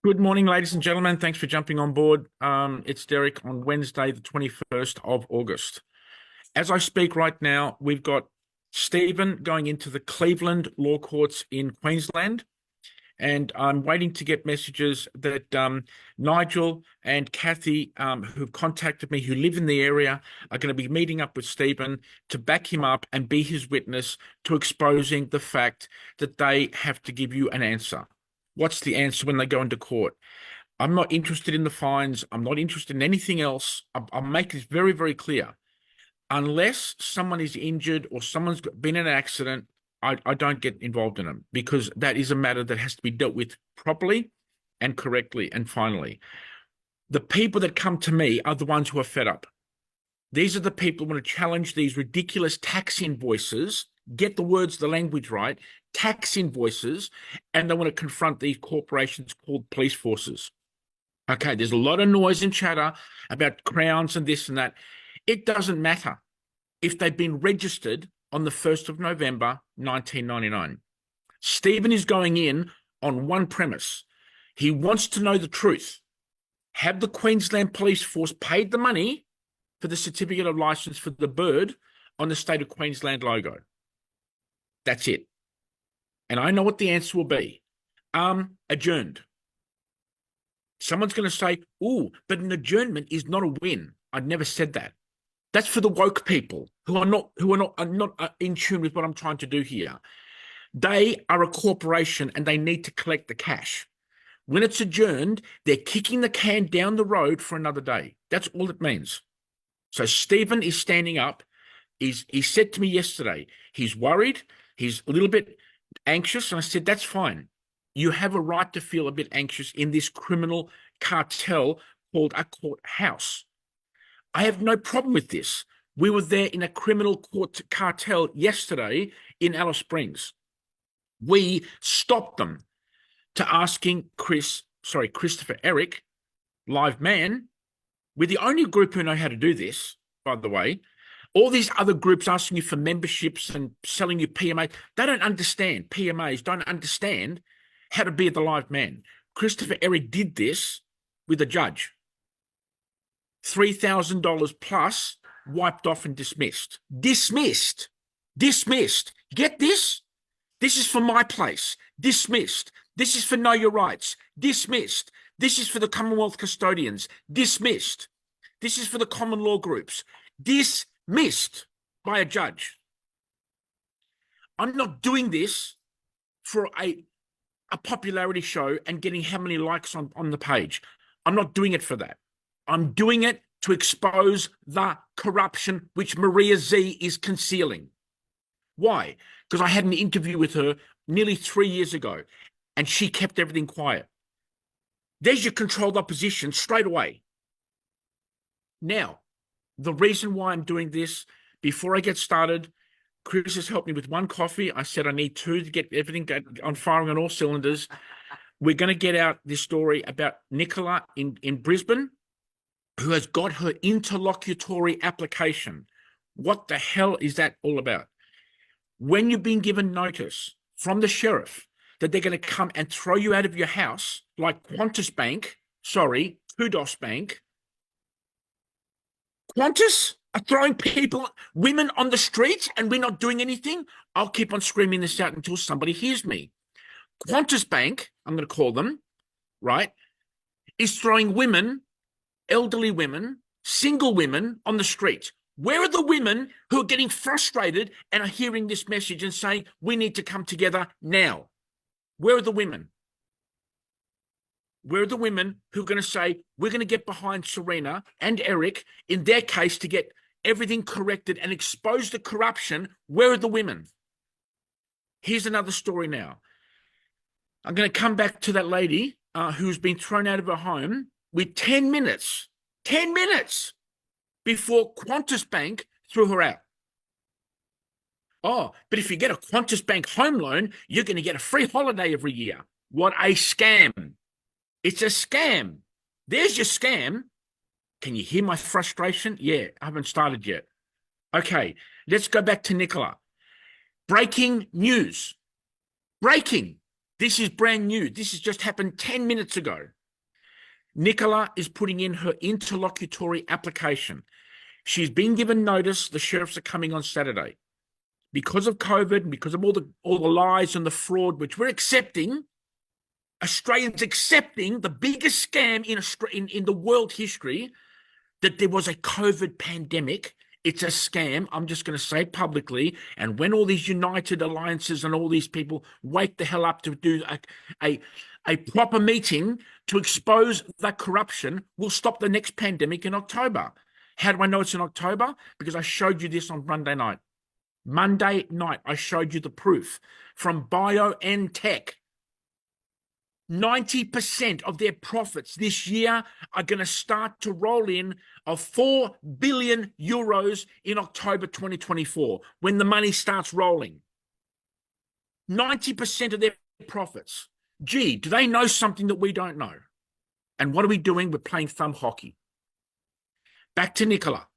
Good morning, ladies and gentlemen. Thanks for jumping on board. It's Derek on Wednesday, the 21st of August. As I speak right now, we've got Stephen going into the Cleveland law courts in Queensland, and I'm waiting to get messages that Nigel and Kathy, who've contacted me, who live in the area, are going to be meeting up with Stephen to back him up and be his witness to exposing the fact that they have to give you an answer. What's the answer when they go into court? I'm not interested in the fines. I'm not interested in anything else. I'll make this very, very clear. Unless someone is injured or someone's been in an accident, I don't get involved in them because that is a matter that has to be dealt with properly and correctly. And finally, the people that come to me are the ones who are fed up. These are the people who want to challenge these ridiculous tax invoices, get the words, the language right, tax invoices, and they want to confront these corporations called police forces. Okay, there's a lot of noise and chatter about crowns and this and that. It doesn't matter if they've been registered on the 1st of November, 1999. Stephen is going in on one premise. He wants to know the truth. Have the Queensland Police Force paid the money for the certificate of license for the bird on the state of Queensland logo? That's it. And I know what the answer will be. Adjourned. Someone's going to say, "Oh, but an adjournment is not a win." I'd never said that. That's for the woke people who are not in tune with what I'm trying to do here. They are a corporation and they need to collect the cash. When it's adjourned, they're kicking the can down the road for another day. That's all it means. So Stephen is standing up. He said to me yesterday, he's worried. He's a little bit anxious. And I said, that's fine. You have a right to feel a bit anxious in this criminal cartel called a courthouse. I have no problem with this. We were there in a criminal court cartel yesterday in Alice Springs. We stopped them to asking Christopher Eric, live man. We're the only group who know how to do this, by the way. All these other groups asking you for memberships and selling you PMA, they don't understand. PMAs don't understand how to be the live man. Christopher Eric did this with a judge. $3,000 plus, wiped off and dismissed. Dismissed. Get this? This is for my place. Dismissed. This is for Know Your Rights. Dismissed. This is for the Commonwealth custodians. Dismissed. This is for the common law groups. Dismissed by a judge. I'm not doing this for a popularity show and getting how many likes on the page. I'm not doing it for that. I'm doing it to expose the corruption which Maria Z is concealing. Why? Because I had an interview with her nearly 3 years ago, and she kept everything quiet. There's your controlled opposition straight away. Now, the reason why I'm doing this, before I get started, Chris has helped me with one coffee. I said I need two to get everything on firing on all cylinders. We're going to get out this story about Nicola in Brisbane, who has got her interlocutory application. What the hell is that all about? When you've been given notice from the sheriff that they're going to come and throw you out of your house, like Kudos Bank, Qantas are throwing women on the streets and we're not doing anything? I'll keep on screaming this out until somebody hears me. Qantas Bank, I'm going to call them, right, is throwing women, elderly women, single women on the street. Where are the women who are getting frustrated and are hearing this message and saying, we need to come together now? Where are the women? Where are the women who are going to say, we're going to get behind Serena and Eric in their case to get everything corrected and expose the corruption? Where are the women? Here's another story now. I'm going to come back to that lady who's been thrown out of her home with 10 minutes before Qantas Bank threw her out. Oh, but if you get a Qantas Bank home loan, you're going to get a free holiday every year. What a scam. It's a scam. There's your scam. Can you hear my frustration? Yeah, I haven't started yet. Okay, let's go back to Nicola. Breaking news. Breaking. This is brand new. This has just happened 10 minutes ago. Nicola is putting in her interlocutory application. She's been given notice. The sheriffs are coming on Saturday. Because of COVID and because of all the lies and the fraud, which we're accepting, Australians accepting the biggest scam in the world history, that there was a COVID pandemic. It's a scam. I'm just going to say it publicly. And when all these United Alliances and all these people wake the hell up to do a proper meeting to expose that corruption, we'll stop the next pandemic in October. How do I know it's in October? Because I showed you this on Monday night. Monday night, I showed you the proof from BioNTech. 90% of their profits this year are going to start to roll in of 4 billion euros in October 2024 when the money starts rolling. 90% of their profits. Gee, do they know something that we don't know? And what are we doing? We're playing thumb hockey. Back to Nicola.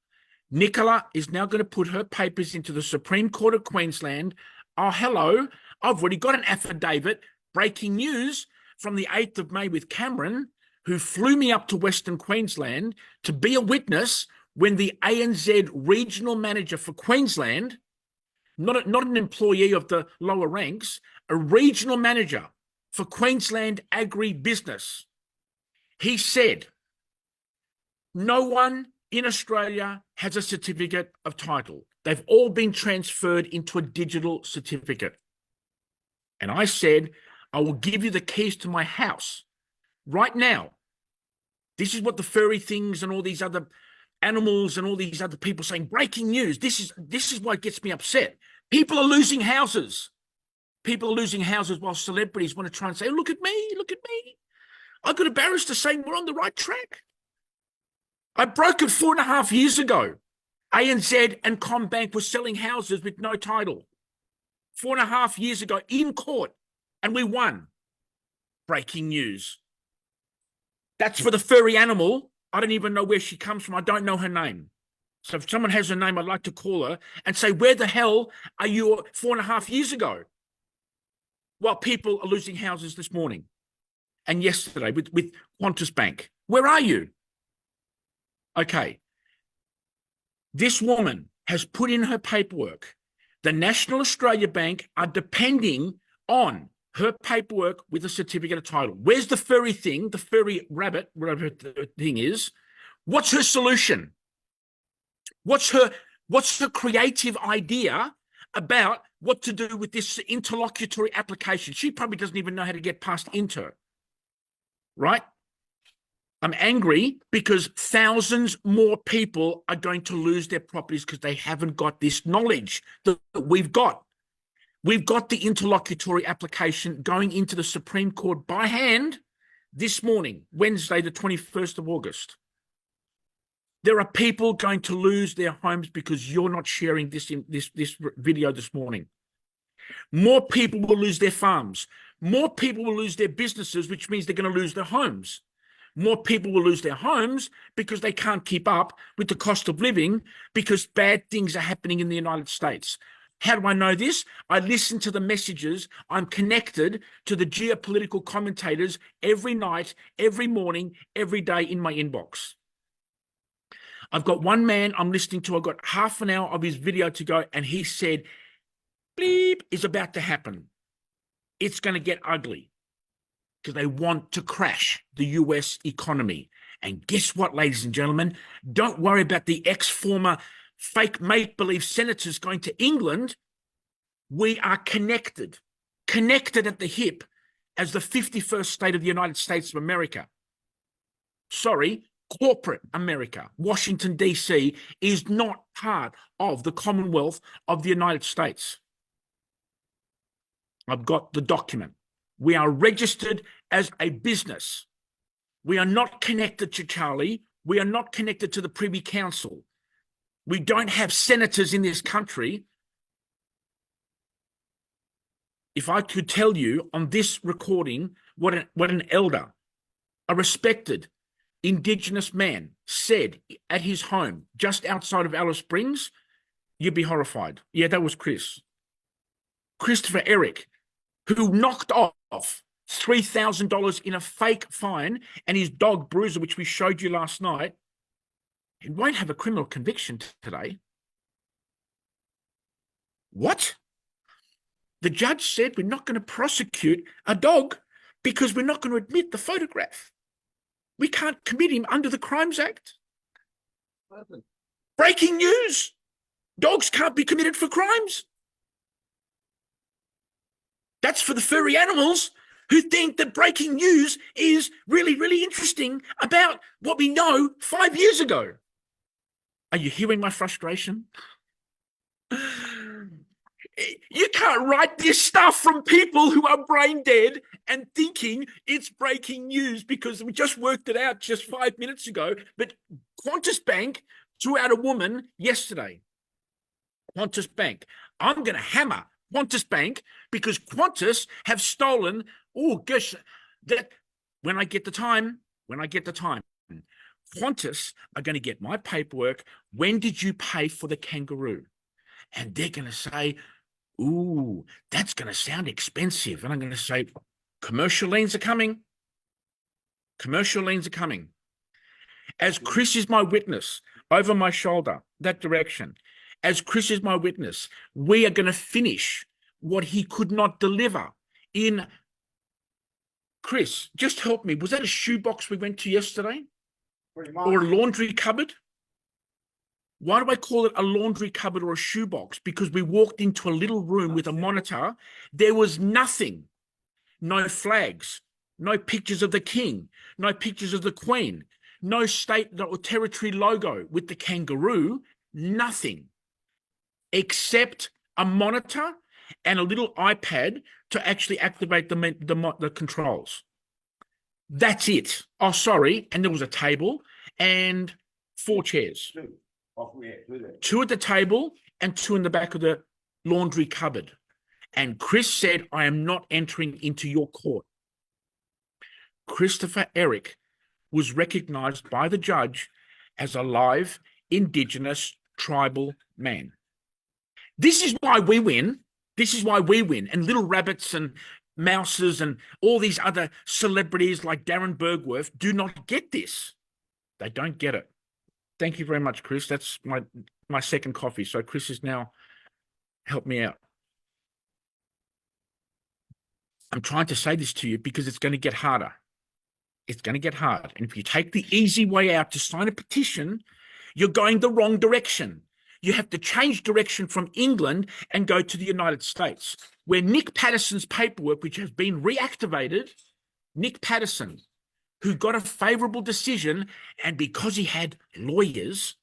Nicola is now going to put her papers into the Supreme Court of Queensland. Oh, hello. I've already got an affidavit. Breaking news from the 8th of May with Cameron, who flew me up to Western Queensland to be a witness when the ANZ regional manager for Queensland, not an employee of the lower ranks, a regional manager for Queensland agribusiness, he said, no one in Australia has a certificate of title. They've all been transferred into a digital certificate. And I said, I will give you the keys to my house right now. This is what the furry things and all these other animals and all these other people saying, breaking news. This is what gets me upset. People are losing houses. People are losing houses while celebrities want to try and say, oh, look at me, look at me. I've got a barrister saying we're on the right track. I broke it 4.5 years ago. ANZ and CommBank were selling houses with no title. 4.5 years ago in court, and we won. Breaking news. That's for the furry animal. I don't even know where she comes from. I don't know her name. So if someone has her name, I'd like to call her and say, where the hell are you 4.5 years ago? While people are losing houses this morning and yesterday with Qantas Bank. Where are you? Okay. This woman has put in her paperwork. The National Australia Bank are depending on her paperwork with a certificate of title. Where's the furry thing, the furry rabbit, whatever the thing is? What's her solution? What's her creative idea about what to do with this interlocutory application? She probably doesn't even know how to get past inter, right? I'm angry because thousands more people are going to lose their properties because they haven't got this knowledge that we've got. We've got the interlocutory application going into the Supreme Court by hand this morning, Wednesday, the 21st of August. There are people going to lose their homes because you're not sharing this video this morning. More people will lose their farms. More people will lose their businesses, which means they're going to lose their homes. More people will lose their homes because they can't keep up with the cost of living because bad things are happening in the United States. How do I know this? I listen to the messages. I'm connected to the geopolitical commentators every night, every morning, every day in my inbox. I've got one man I'm listening to. I've got half an hour of his video to go, and he said, bleep is about to happen. It's going to get ugly because they want to crash the US economy. And guess what, ladies and gentlemen? Don't worry about the ex-former fake make-believe senators going to England. We are connected at the hip as the 51st state of the United States of America. Sorry, corporate America. Washington, D.C. is not part of the Commonwealth of the United States. I've got the document. We are registered as a business. We are not connected to Charlie. We are not connected to the Privy Council. We don't have senators in this country. If I could tell you on this recording what an elder, a respected Indigenous man said at his home just outside of Alice Springs, you'd be horrified. Yeah, that was Christopher Eric, who knocked off $3,000 in a fake fine, and his dog Bruiser, which we showed you last night, he won't have a criminal conviction today. What? The judge said we're not going to prosecute a dog because we're not going to admit the photograph. We can't commit him under the Crimes Act. Breaking news. Dogs can't be committed for crimes. That's for the furry animals who think that breaking news is really, really interesting about what we know 5 years ago. Are you hearing my frustration? You can't write this stuff from people who are brain dead and thinking it's breaking news because we just worked it out just 5 minutes ago. But Qantas Bank threw out a woman yesterday. Qantas Bank. I'm going to hammer Qantas Bank because Qantas have stolen, oh gosh, that when I get the time, Qantas are going to get my paperwork. When did you pay for the kangaroo? And they're going to say, ooh, that's going to sound expensive. And I'm going to say, commercial liens are coming. Commercial liens are coming. As Chris is my witness, over my shoulder, that direction, as Chris is my witness, we are going to finish what he could not deliver in. Chris, just help me. Was that a shoebox we went to yesterday? Or a laundry cupboard? Why do I call it a laundry cupboard or a shoebox? Because we walked into a little room with a monitor. There was nothing. No flags, no pictures of the king, no pictures of the queen, no state or territory logo with the kangaroo, nothing. Except a monitor and a little iPad to actually activate the controls. That's it. Oh, sorry. And there was a table and 4 chairs. Two at the table and 2 in the back of the laundry cupboard. And Chris said, I am not entering into your court. Christopher Eric was recognized by the judge as a live Indigenous tribal man. This is why we win. This is why we win. And little rabbits and mouses and all these other celebrities like Darren Bergworth do not get this. They don't get it. Thank you very much, Chris. That's my second coffee. So Chris has now helped me out. I'm trying to say this to you because it's going to get harder. It's going to get hard. And if you take the easy way out to sign a petition, you're going the wrong direction. You have to change direction from England and go to the United States, where Nick Patterson's paperwork, which has been reactivated, Nick Patterson, who got a favorable decision, and because he had lawyers,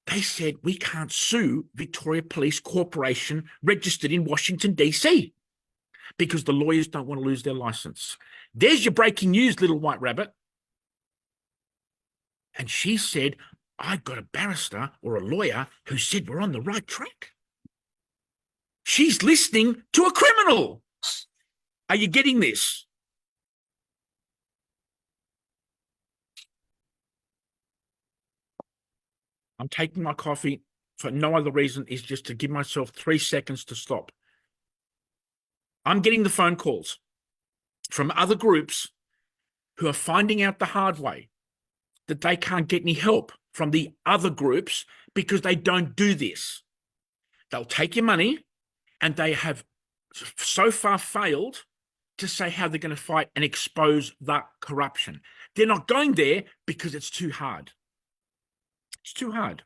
they said, we can't sue Victoria Police Corporation registered in Washington, D.C., because the lawyers don't want to lose their license. There's your breaking news, little white rabbit. And she said, I got a barrister or a lawyer who said we're on the right track. She's listening to a criminal. Are you getting this? I'm taking my coffee for no other reason is just to give myself 3 seconds to stop. I'm getting the phone calls from other groups who are finding out the hard way that they can't get any help from the other groups because they don't do this. They'll take your money, and they have so far failed to say how they're going to fight and expose that corruption. They're not going there because it's too hard. It's too hard.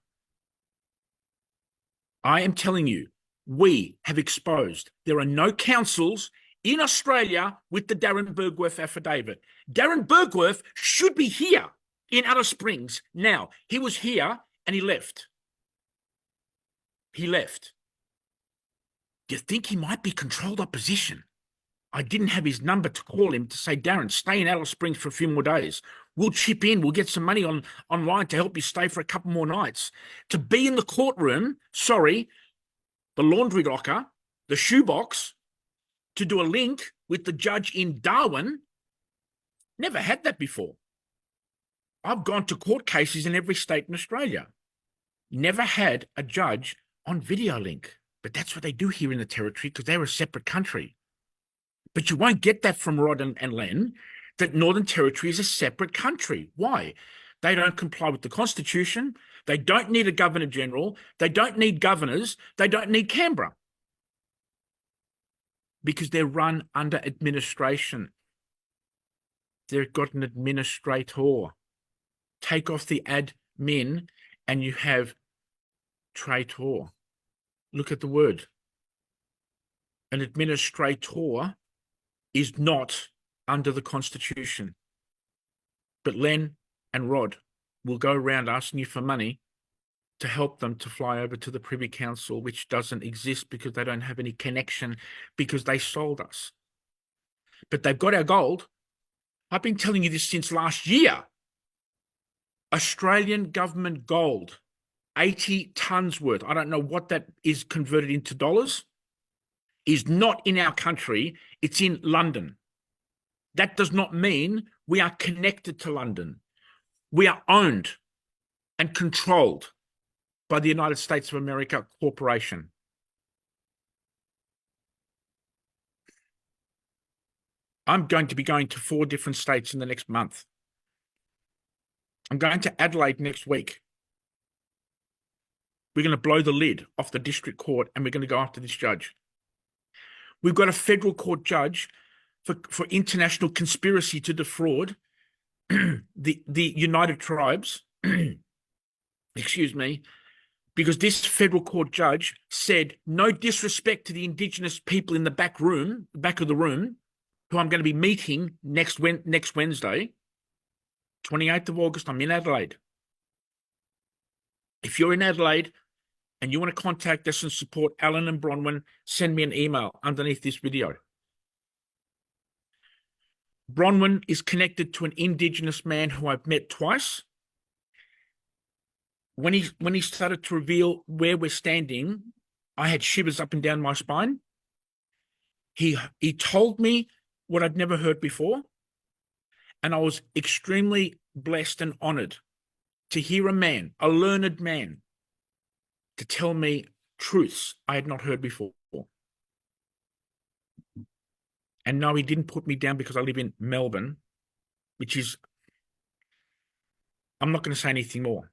I am telling you, we have exposed. There are no councils in Australia with the Darren Bergworth affidavit. Darren Bergworth should be here in Alice Springs now. He was here and he left. He left. Do you think he might be controlled opposition? I didn't have his number to call him to say, Darren, stay in Alice Springs for a few more days. We'll chip in. We'll get some money online to help you stay for a couple more nights. To be in the courtroom, the laundry locker, the shoebox, to do a link with the judge in Darwin, never had that before. I've gone to court cases in every state in Australia. Never had a judge on video link. But that's what they do here in the territory because they're a separate country. But you won't get that from Rod and Len, that Northern Territory is a separate country. Why? They don't comply with the Constitution. They don't need a Governor General. They don't need governors. They don't need Canberra because they're run under administration. They've got an administrator. Take off the admin and you have traitor. Look at the word. An administrator is not under the Constitution. But Len and Rod will go around asking you for money to help them to fly over to the Privy Council, which doesn't exist because they don't have any connection, because they sold us. But they've got our gold. I've been telling you this since last year. Australian government gold, 80 tons worth. I don't know what that is converted into dollars. Is not in our country. It's in London. That does not mean we are connected to London. We are owned and controlled by the United States of America Corporation. I'm going to be going to 4 different states in the next month. I'm going to Adelaide next week. We're going to blow the lid off the district court and we're going to go after this judge. We've got a federal court judge for international conspiracy to defraud the United Tribes, excuse me, because this federal court judge said, no disrespect to the Indigenous people in the back of the room, who I'm going to be meeting next Wednesday, 28th of August, I'm in Adelaide. If you're in Adelaide and you want to contact us and support Alan and Bronwyn, send me an email underneath this video. Bronwyn is connected to an Indigenous man who I've met twice. When he started to reveal where we're standing, I had shivers up and down my spine. He told me what I'd never heard before, and I was extremely blessed and honored to hear a man, a learned man, to tell me truths I had not heard before. And no, he didn't put me down because I live in Melbourne, which is, I'm not going to say anything more.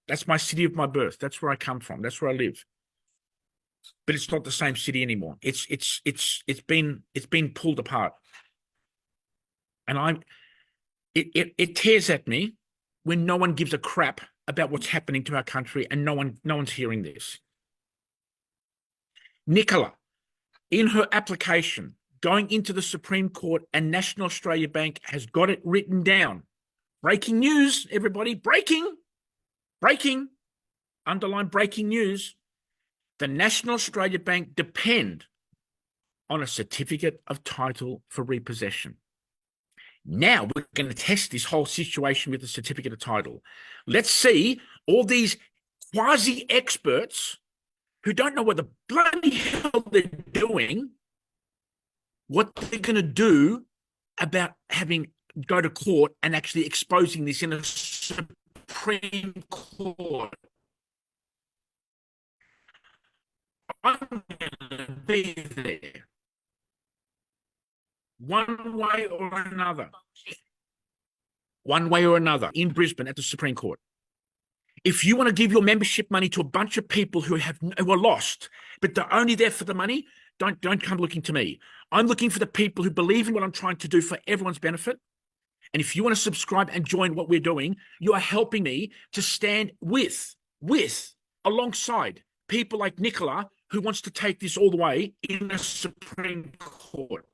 That's my city of my birth. That's where I come from. That's where I live. But it's not the same city anymore. It's been pulled apart. And it tears at me when no one gives a crap about what's happening to our country and no one's hearing this. Nicola, in her application, going into the Supreme Court, and National Australia Bank has got it written down. Breaking news, everybody. Breaking, underline breaking news. The National Australia Bank depend on a certificate of title for repossession. Now we're going to test this whole situation with the certificate of title. Let's see all these quasi-experts who don't know what the bloody hell they're doing, what they're going to do about having go to court and actually exposing this in a Supreme Court. I'm going to be there one way or another. One way or another in Brisbane at the Supreme Court. If you want to give your membership money to a bunch of people who are lost, but they're only there for the money, don't come looking to me. I'm looking for the people who believe in what I'm trying to do for everyone's benefit. And if you want to subscribe and join what we're doing, you are helping me to stand alongside people like Nicola, who wants to take this all the way in the Supreme Court.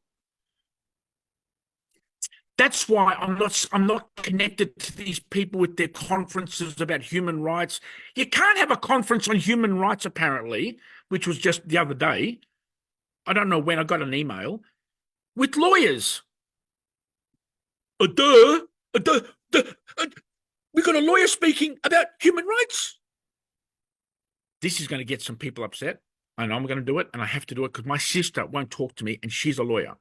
That's why I'm not connected to these people with their conferences about human rights. You can't have a conference on human rights, apparently, which was just the other day. I don't know when I got an email with lawyers. We got a lawyer speaking about human rights. This is going to get some people upset. I know I'm going to do it, and I have to do it because my sister won't talk to me, and she's a lawyer.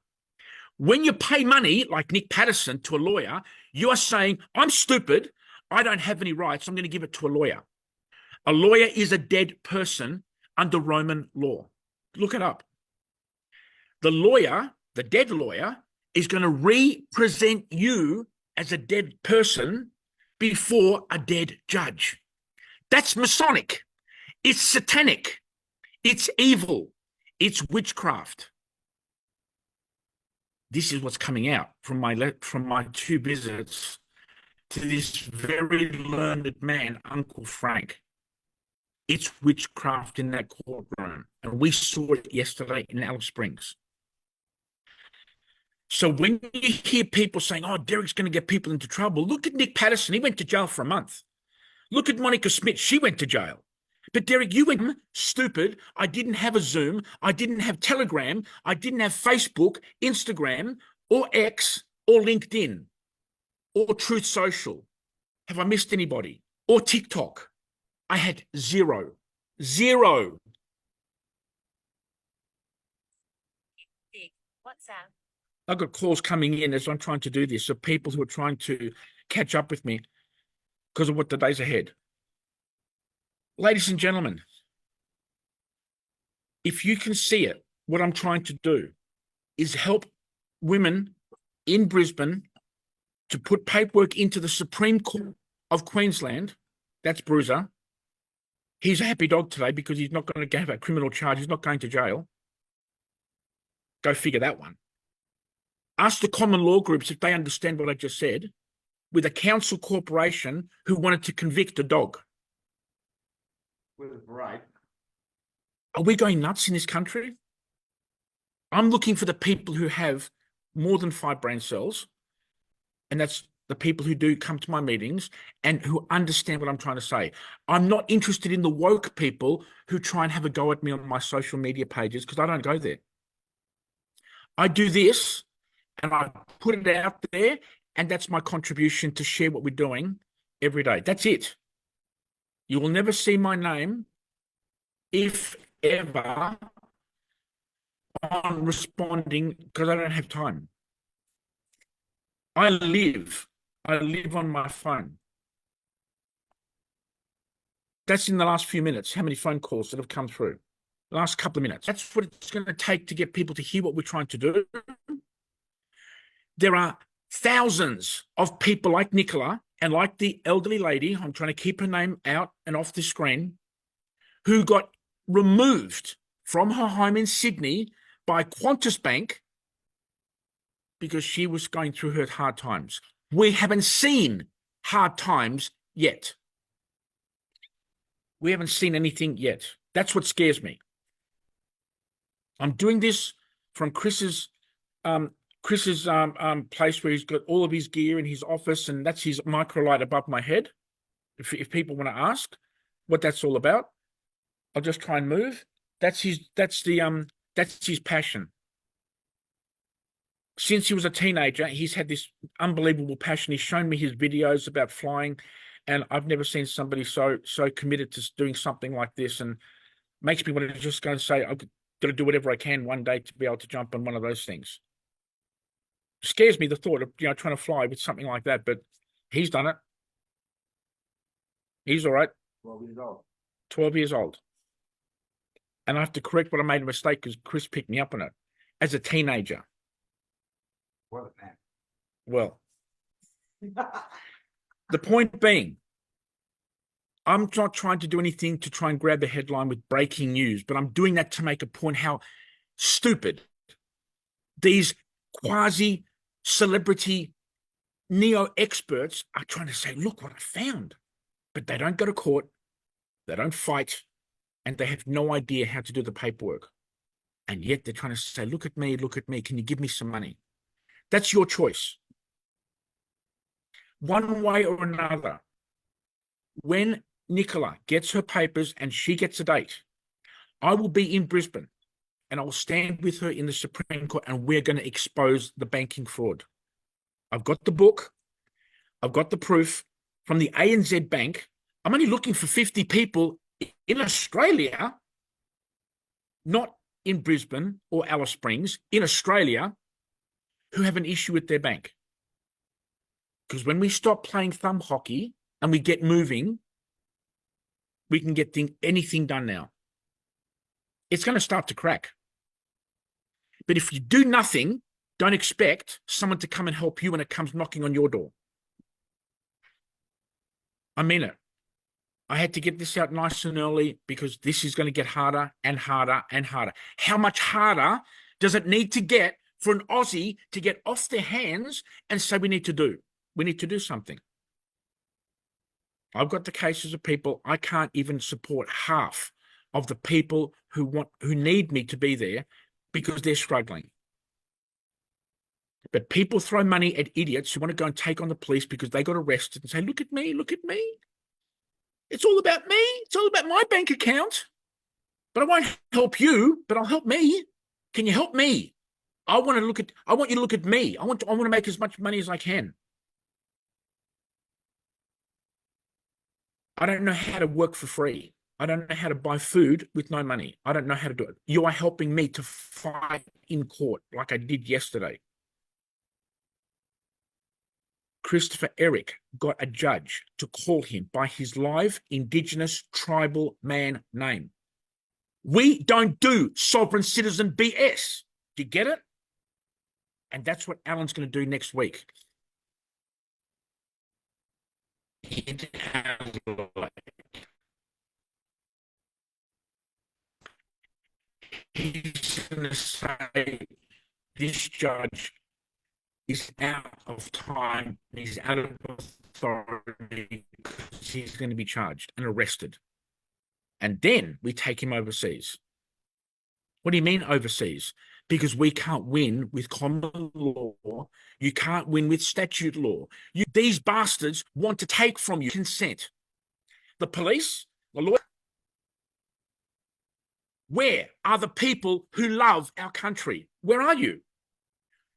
When you pay money, like Nick Patterson, to a lawyer, you are saying, I'm stupid, I don't have any rights, I'm going to give it to a lawyer. A lawyer is a dead person under Roman law. Look it up. The lawyer the dead lawyer, is going to represent you as a dead person before a dead judge. That's Masonic. It's satanic. It's evil. It's witchcraft. This is what's coming out from my 2 visits to this very learned man, Uncle Frank. It's witchcraft in that courtroom. And we saw it yesterday in Alice Springs. So when you hear people saying, oh, Derek's going to get people into trouble, look at Nick Patterson. He went to jail for a month. Look at Monica Smith. She went to jail. But Derek, you went stupid. I didn't have a Zoom. I didn't have Telegram. I didn't have Facebook, Instagram, or X, or LinkedIn, or Truth Social. Have I missed anybody? Or TikTok? I had zero. WhatsApp. I've got calls coming in as I'm trying to do this. So people who are trying to catch up with me because of what the days ahead. Ladies and gentlemen, if you can see it, what I'm trying to do is help women in Brisbane to put paperwork into the Supreme Court of Queensland. That's Bruiser. He's a happy dog today because he's not going to have a criminal charge. He's not going to jail. Go figure that one. Ask the common law groups if they understand what I just said, with a council corporation who wanted to convict a dog. Right. Are we going nuts in this country? I'm looking for the people who have more than 5 brain cells, and that's the people who do come to my meetings and who understand what I'm trying to say. I'm not interested in the woke people who try and have a go at me on my social media pages because I don't go there. I do this and I put it out there, and that's my contribution to share what we're doing every day. That's it. You will never see my name, if ever, on responding because I don't have time. I live on my phone. That's in the last few minutes, how many phone calls that have come through. The last couple of minutes. That's what it's going to take to get people to hear what we're trying to do. There are thousands of people like Nicola and like the elderly lady, I'm trying to keep her name out and off the screen, who got removed from her home in Sydney by Qantas Bank because she was going through her hard times. We haven't seen hard times yet. We haven't seen anything yet. That's what scares me. I'm doing this from Chris's place where he's got all of his gear in his office, and that's his microlight above my head. If people want to ask what that's all about, I'll just try and move. That's his passion. Since he was a teenager, he's had this unbelievable passion. He's shown me his videos about flying, and I've never seen somebody so committed to doing something like this, and makes me want to just go and say, I've got to do whatever I can one day to be able to jump on one of those things. Scares me, the thought of trying to fly with something like that, but he's done it. He's all right. 12 years old. 12 years old. And I have to correct what I made a mistake because Chris picked me up on it as a teenager. Well, man. Well, the point being, I'm not trying to do anything to try and grab a headline with breaking news, but I'm doing that to make a point how stupid these quasi-celebrity neo-experts are trying to say, look what I found. But they don't go to court, they don't fight, and they have no idea how to do the paperwork. And yet they're trying to say, look at me, can you give me some money? That's your choice. One way or another, when Nicola gets her papers and she gets a date, I will be in Brisbane and I will stand with her in the Supreme Court, and we're going to expose the banking fraud. I've got the book. I've got the proof from the ANZ Bank. I'm only looking for 50 people in Australia, not in Brisbane or Alice Springs, in Australia, who have an issue with their bank. Because when we stop playing thumb hockey and we get moving, we can get anything done now. It's going to start to crack. But if you do nothing, don't expect someone to come and help you when it comes knocking on your door. I mean it. I had to get this out nice and early because this is going to get harder and harder and harder. How much harder does it need to get for an Aussie to get off their hands and say we need to do something? I've got the cases of people, I can't even support half of the people who need me to be there because they're struggling. But people throw money at idiots who want to go and take on the police because they got arrested and say, look at me, look at me. It's all about me. It's all about my bank account. But I won't help you, but I'll help me. Can you help me? I want you to look at me. I want to make as much money as I can. I don't know how to work for free. I don't know how to buy food with no money. I don't know how to do it. You are helping me to fight in court like I did yesterday. Christopher Eric got a judge to call him by his live Indigenous tribal man name. We don't do sovereign citizen BS. Do you get it? And that's what Alan's going to do next week. He's going to say this judge is out of time, he's out of authority because he's going to be charged and arrested. And then we take him overseas. What do you mean overseas? Because we can't win with common law. You can't win with statute law. These bastards want to take from you consent. The police, the law. Where are the people who love our country? Where are you?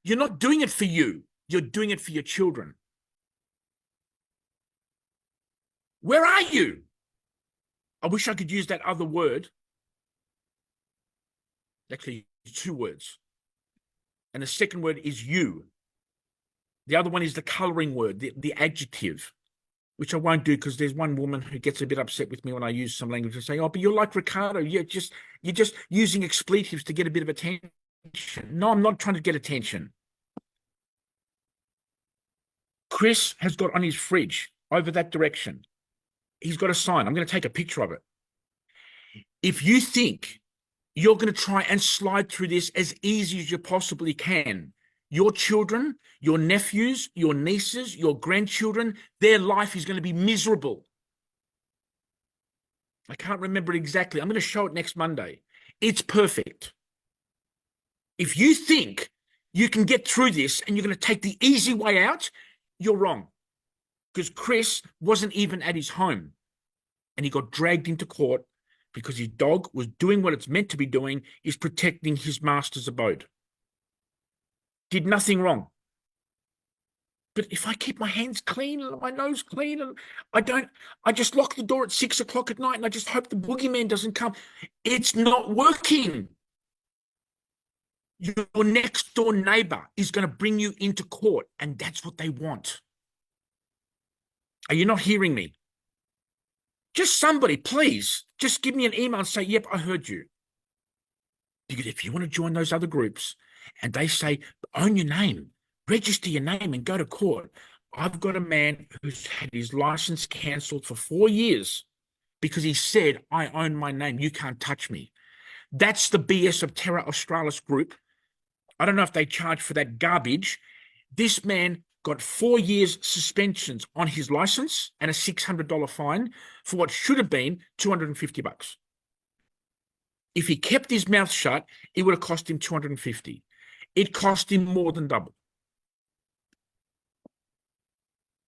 You're not doing it for you. You're doing it for your children. Where are you? I wish I could use that other word. Actually, two words. And the second word is you. The other one is the coloring word, the adjective, which I won't do because there's one woman who gets a bit upset with me when I use some language and say, oh, but you're like Ricardo. You're just using expletives to get a bit of attention. No, I'm not trying to get attention. Chris has got on his fridge over that direction. He's got a sign. I'm going to take a picture of it. If you think you're going to try and slide through this as easy as you possibly can, your children, your nephews, your nieces, your grandchildren, their life is going to be miserable. I can't remember it exactly. I'm going to show it next Monday. It's perfect. If you think you can get through this and you're going to take the easy way out, you're wrong. Because Chris wasn't even at his home and he got dragged into court because his dog was doing what it's meant to be doing, is protecting his master's abode. Did nothing wrong. But if I keep my hands clean and my nose clean and I just lock the door at 6 o'clock at night and I just hope the boogeyman doesn't come. It's not working. Your next door neighbor is going to bring you into court, and that's what they want. Are you not hearing me? Just somebody, please, just give me an email and say, yep, I heard you. Because if you want to join those other groups and they say, own your name, register your name and go to court. I've got a man who's had his license cancelled for 4 years because he said, I own my name. You can't touch me. That's the BS of Terra Australis Group. I don't know if they charge for that garbage. This man got 4 years suspensions on his license and a $600 fine for what should have been $250. If he kept his mouth shut, it would have cost him $250. It cost him more than double.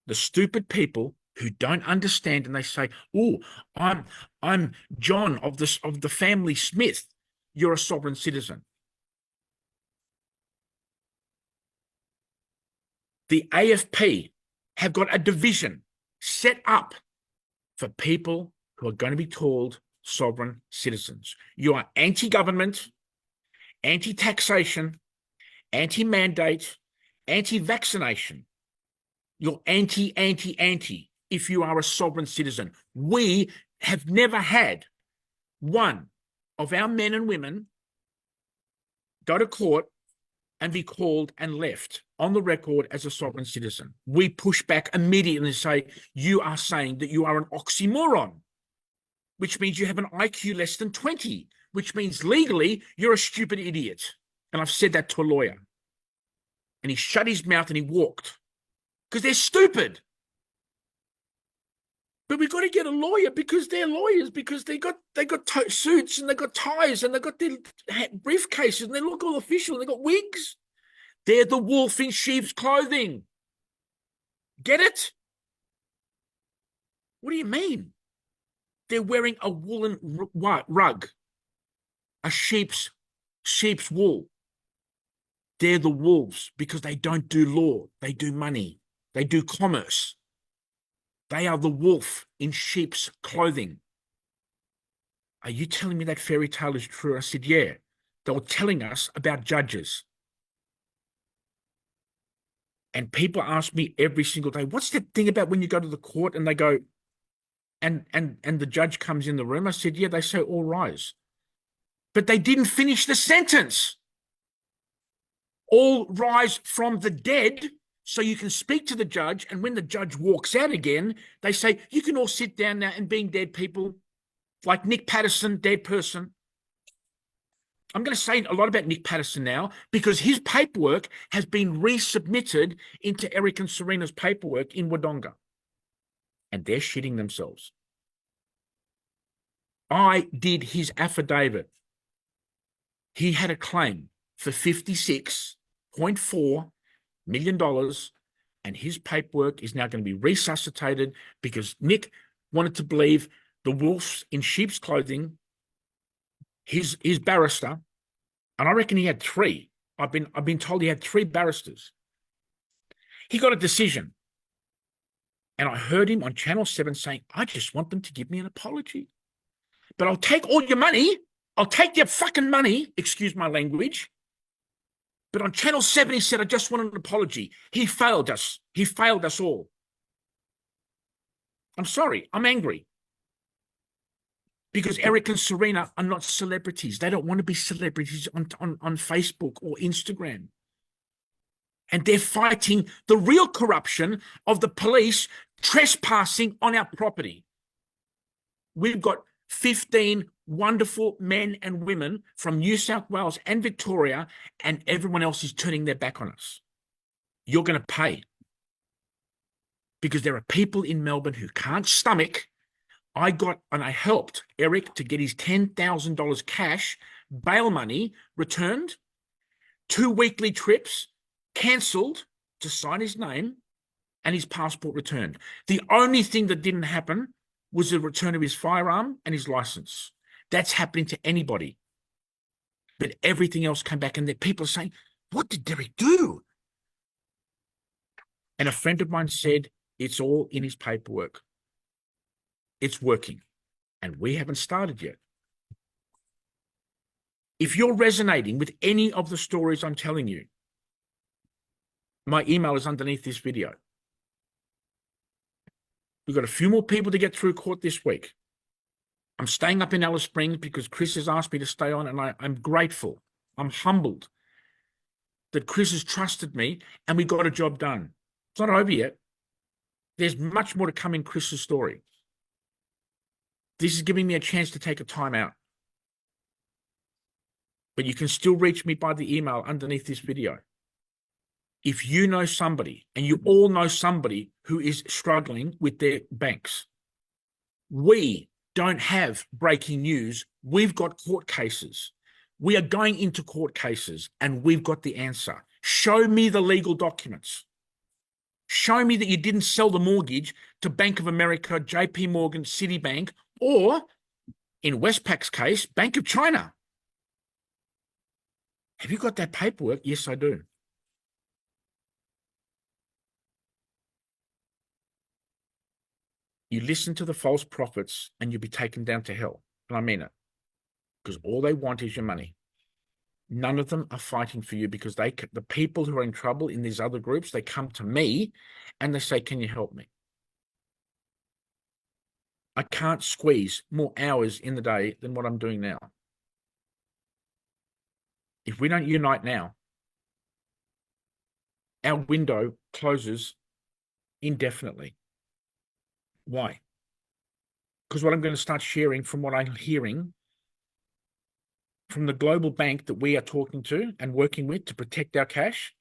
The stupid people who don't understand and they say, oh, I'm John of the family Smith. You're a sovereign citizen. The AFP have got a division set up for people who are going to be called sovereign citizens. You are anti-government, anti-taxation, anti-mandate, anti-vaccination. You're anti if you are a sovereign citizen. We have never had one of our men and women go to court and be called and left on the record as a sovereign citizen. We push back immediately and say, you are saying that you are an oxymoron, which means you have an IQ less than 20, which means legally you're a stupid idiot. And I've said that to a lawyer. And he shut his mouth and he walked because they're stupid. But we've got to get a lawyer because they're lawyers, because they got suits and they got ties and they got their briefcases and they look all official and they got wigs. They're the wolf in sheep's clothing. Get it? What do you mean? They're wearing a woolen rug, a sheep's wool. They're the wolves because they don't do law. They do money. They do commerce. They are the wolf in sheep's clothing. Are you telling me that fairy tale is true? I said, yeah. They were telling us about judges. And people ask me every single day, what's the thing about when you go to the court and they go, and the judge comes in the room? I said, yeah, they say all rise. But they didn't finish the sentence. All rise from the dead, so you can speak to the judge, and when the judge walks out again, they say, you can all sit down now, and being dead people, like Nick Patterson, dead person. I'm going to say a lot about Nick Patterson now because his paperwork has been resubmitted into Eric and Serena's paperwork in Wodonga. And they're shitting themselves. I did his affidavit. He had a claim for $56.4 million, and his paperwork is now going to be resuscitated because Nick wanted to believe the wolves in sheep's clothing, his barrister, and I reckon he had three. I've been told he had three barristers. He got a decision. And I heard him on Channel 7 saying, I just want them to give me an apology. But I'll take all your money. I'll take your fucking money. Excuse my language. But on Channel 7, he said, I just want an apology. He failed us. He failed us all. I'm sorry. I'm angry. Because Eric and Serena are not celebrities. They don't want to be celebrities on Facebook or Instagram. And they're fighting the real corruption of the police trespassing on our property. We've got 15 wonderful men and women from New South Wales and Victoria, and everyone else is turning their back on us. You're going to pay. Because there are people in Melbourne who can't stomach. I helped Eric to get his $10,000 cash bail money returned, 2 weekly trips cancelled to sign his name, and his passport returned. The only thing that didn't happen was the return of his firearm and his license. That's happening to anybody. But everything else came back, and the people are saying, what did Derek do? And a friend of mine said, it's all in his paperwork. It's working. And we haven't started yet. If you're resonating with any of the stories I'm telling you, my email is underneath this video. We've got a few more people to get through court this week. I'm staying up in Alice Springs because Chris has asked me to stay on, and I'm grateful. I'm humbled that Chris has trusted me and we got a job done. It's not over yet. There's much more to come in Chris's story. This is giving me a chance to take a time out. But you can still reach me by the email underneath this video. If you know somebody, and you all know somebody who is struggling with their banks, we don't have breaking news. We've got court cases. We are going into court cases, and we've got the answer. Show me the legal documents. Show me that you didn't sell the mortgage to Bank of America, JP Morgan, Citibank, or, in Westpac's case, Bank of China. Have you got that paperwork? Yes, I do. You listen to the false prophets and you'll be taken down to hell. And I mean it. Because all they want is your money. None of them are fighting for you because the people who are in trouble in these other groups, they come to me and they say, can you help me? I can't squeeze more hours in the day than what I'm doing now. If we don't unite now, our window closes indefinitely. Why? Because what I'm going to start sharing from what I'm hearing from the global bank that we are talking to and working with to protect our cash,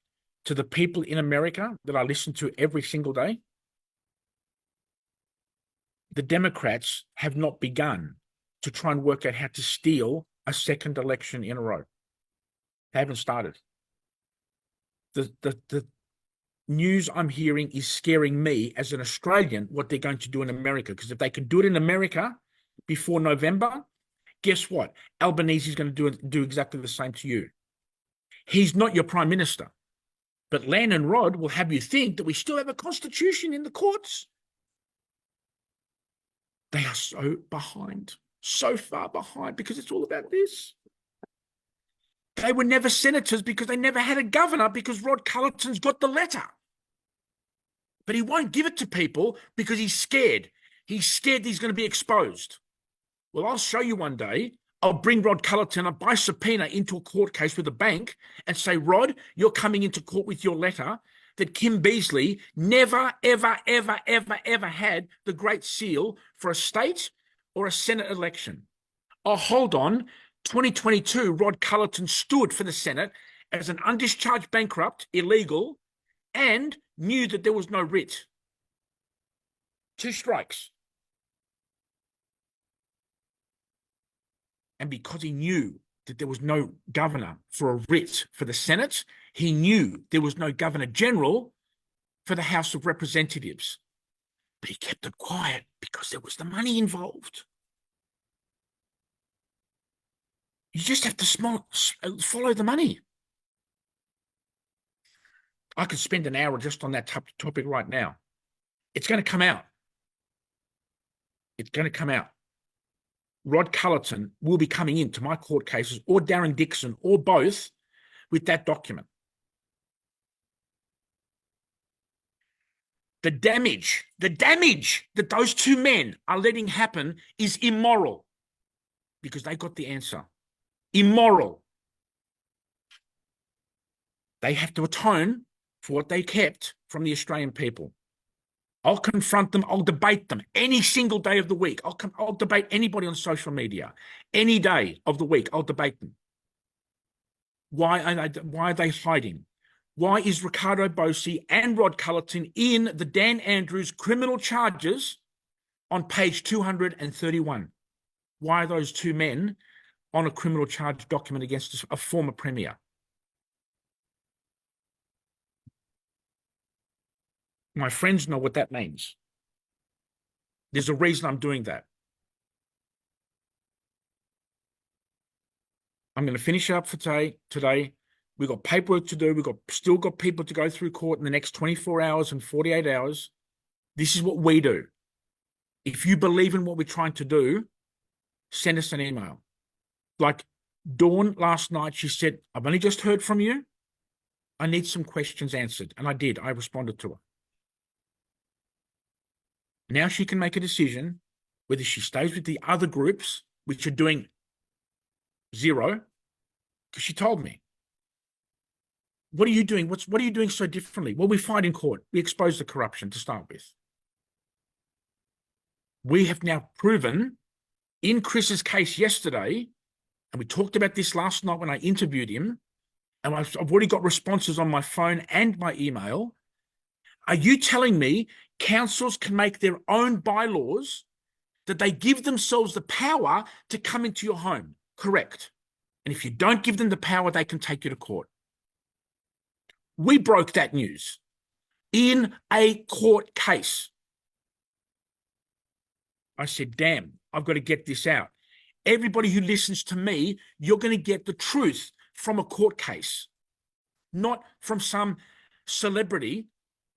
to the people in America that I listen to every single day, the Democrats have not begun to try and work out how to steal a second election in a row. They haven't started. The news I'm hearing is scaring me as an Australian what they're going to do in America. Because if they can do it in America before November, guess what? Albanese is going to do exactly the same to you. He's not your prime minister. But Lan and Rod will have you think that we still have a constitution in the courts. They are so behind, so far behind, because it's all about this. They were never senators because they never had a governor, because Rod Culleton's got the letter. But he won't give it to people because he's scared. He's scared he's going to be exposed. Well, I'll show you one day. I'll bring Rod Culleton up by subpoena into a court case with a bank and say, Rod, you're coming into court with your letter that Kim Beazley never, ever, ever, ever, ever had the Great Seal for a state or a Senate election. Oh, hold on. 2022, Rod Culleton stood for the Senate as an undischarged bankrupt, illegal, and knew that there was no writ. 2 strikes. And because he knew that there was no governor for a writ for the Senate, he knew there was no governor general for the House of Representatives. But he kept it quiet because there was the money involved. You just have to follow the money. I could spend an hour just on that topic right now. It's going to come out. It's going to come out. Rod Culleton will be coming into my court cases, or Darren Dixon, or both, with that document. The damage that those 2 men are letting happen is immoral, because they got the answer. Immoral. They have to atone for what they kept from the Australian people. I'll confront them. I'll debate them any single day of the week. I'll debate anybody on social media. Any day of the week, I'll debate them. Why are they hiding? Why is Ricardo Bossi and Rod Culleton in the Dan Andrews criminal charges on page 231? Why are those 2 men on a criminal charge document against a former premier? My friends know what that means. There's a reason I'm doing that. I'm going to finish up for today. We've got paperwork to do. We've still got people to go through court in the next 24 hours and 48 hours. This is what we do. If you believe in what we're trying to do, send us an email. Like Dawn last night, she said, I've only just heard from you. I need some questions answered. And I did. I responded to her. Now she can make a decision whether she stays with the other groups, which are doing 0, because she told me. What are you doing? What are you doing so differently? Well, we fight in court. We expose the corruption to start with. We have now proven in Chris's case yesterday, and we talked about this last night when I interviewed him, and I've already got responses on my phone and my email. Are you telling me councils can make their own bylaws that they give themselves the power to come into your home? Correct. And if you don't give them the power, they can take you to court. We broke that news in a court case. I said, damn, I've got to get this out. Everybody who listens to me, you're going to get the truth from a court case, not from some celebrity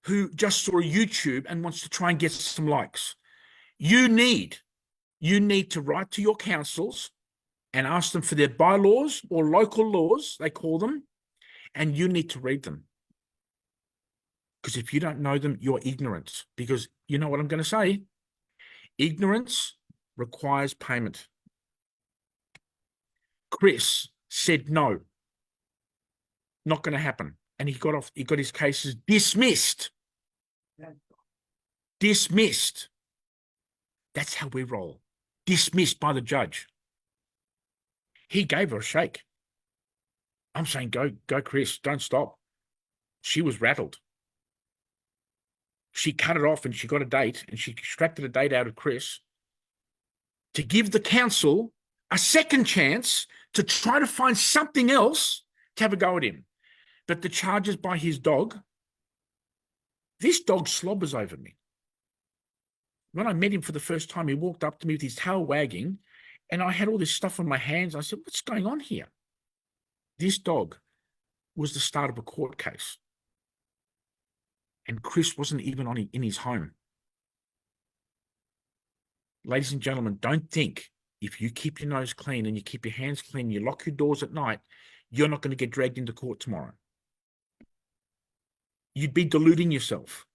who just saw a YouTube and wants to try and get some likes. You need to write to your councils and ask them for their bylaws or local laws, they call them, and you need to read them. Because if you don't know them, you're ignorant. Because you know what I'm going to say? Ignorance requires payment. Chris said no. Not going to happen. And he got his cases dismissed. Dismissed. That's how we roll. Dismissed by the judge. He gave her a shake. I'm saying, go, Chris, don't stop. She was rattled. She cut it off and she got a date, and she extracted a date out of Chris to give the council a second chance to try to find something else to have a go at him. But the charges by his dog, this dog slobbers over me. When I met him for the first time, he walked up to me with his tail wagging, and I had all this stuff on my hands. I said, what's going on here? This dog was the start of a court case. And Chris wasn't even in his home. Ladies and gentlemen, don't think if you keep your nose clean and you keep your hands clean, you lock your doors at night, you're not going to get dragged into court tomorrow. You'd be deluding yourself.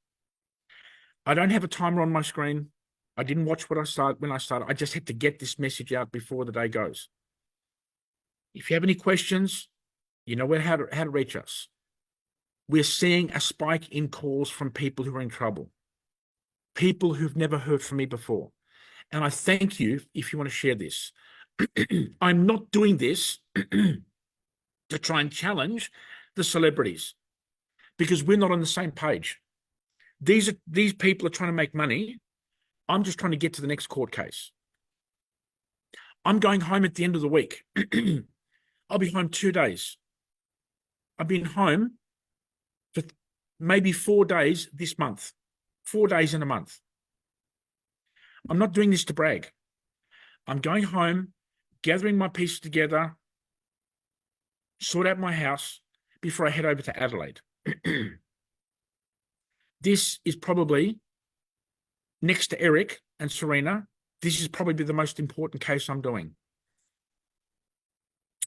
I don't have a timer on my screen. I didn't watch when I started. I just had to get this message out before the day goes. If you have any questions, you know how to reach us. We're seeing a spike in calls from people who are in trouble, people who've never heard from me before. And I thank you if you want to share this. I'm not doing this to try and challenge the celebrities, because we're not on the same page. These people are trying to make money. I'm just trying to get to the next court case. I'm going home at the end of the week. I'll be home 2 days. I've been home for maybe 4 days this month. 4 days in a month. I'm not doing this to brag. I'm going home, gathering my pieces together, sort out my house before I head over to Adelaide. This is probably, next to Eric and Serena, this is probably the most important case I'm doing.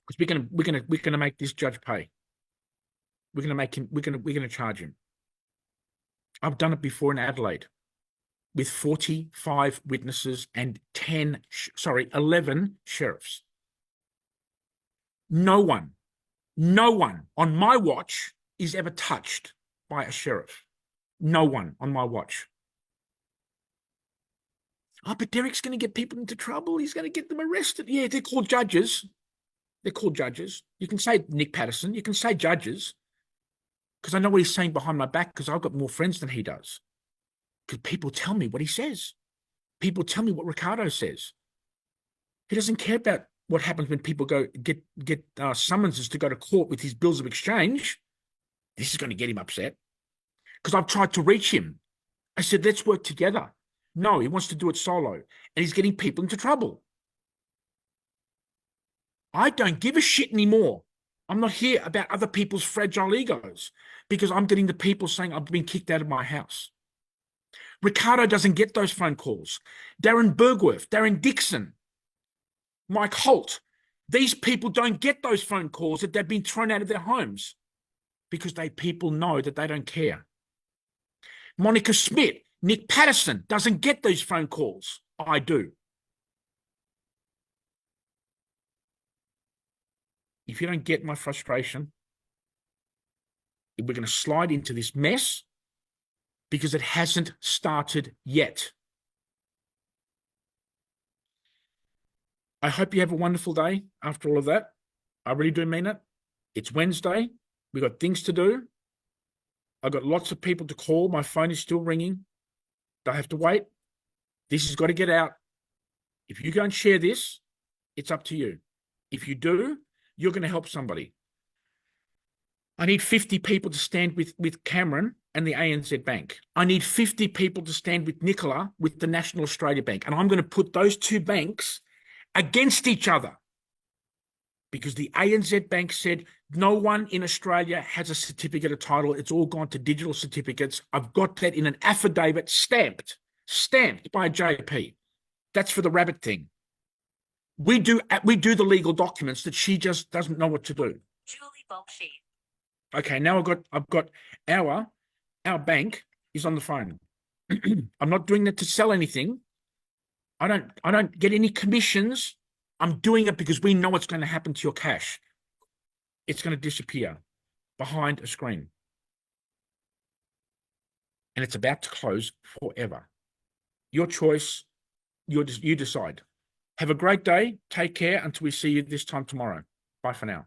Because we're gonna make this judge pay. We're gonna charge him. I've done it before in Adelaide with 45 witnesses and 11 sheriffs. No one on my watch is ever touched by a sheriff. No one on my watch. Oh, but Derek's going to get people into trouble. He's going to get them arrested. Yeah, they're called judges. They're called judges. You can say Nick Patterson. You can say judges. Because I know what he's saying behind my back, because I've got more friends than he does. Because people tell me what he says. People tell me what Ricardo says. He doesn't care about what happens when people get summonses to go to court with his bills of exchange. This is going to get him upset. Because I've tried to reach him. I said, let's work together. No, he wants to do it solo. And he's getting people into trouble. I don't give a shit anymore. I'm not here about other people's fragile egos, because I'm getting the people saying I've been kicked out of my house. Ricardo doesn't get those phone calls. Darren Bergworth, Darren Dixon, Mike Holt. These people don't get those phone calls that they've been thrown out of their homes, because people know that they don't care. Monica Smith, Nick Patterson doesn't get those phone calls. I do. If you don't get my frustration, we're going to slide into this mess because it hasn't started yet. I hope you have a wonderful day after all of that. I really do mean it. It's Wednesday. We've got things to do. I've got lots of people to call. My phone is still ringing. Don't have to wait. This has got to get out. If you go and share this, it's up to you. If you do, you're going to help somebody. I need 50 people to stand with Cameron and the ANZ Bank. I need 50 people to stand with Nicola with the National Australia Bank. And I'm going to put those two banks against each other, because the ANZ Bank said no one in Australia has a certificate of title. It's all gone to digital certificates. I've got that in an affidavit, stamped by a JP. That's for the rabbit thing. We do the legal documents that she just doesn't know what to do. Julie Bulksheed. Okay, now I've got our bank is on the phone. I'm not doing that to sell anything. I don't get any commissions. I'm doing it because we know what's going to happen to your cash. It's going to disappear. behind a screen. And it's about to close forever. Your choice, you decide. Have a great day. Take care until we see you this time tomorrow. Bye for now.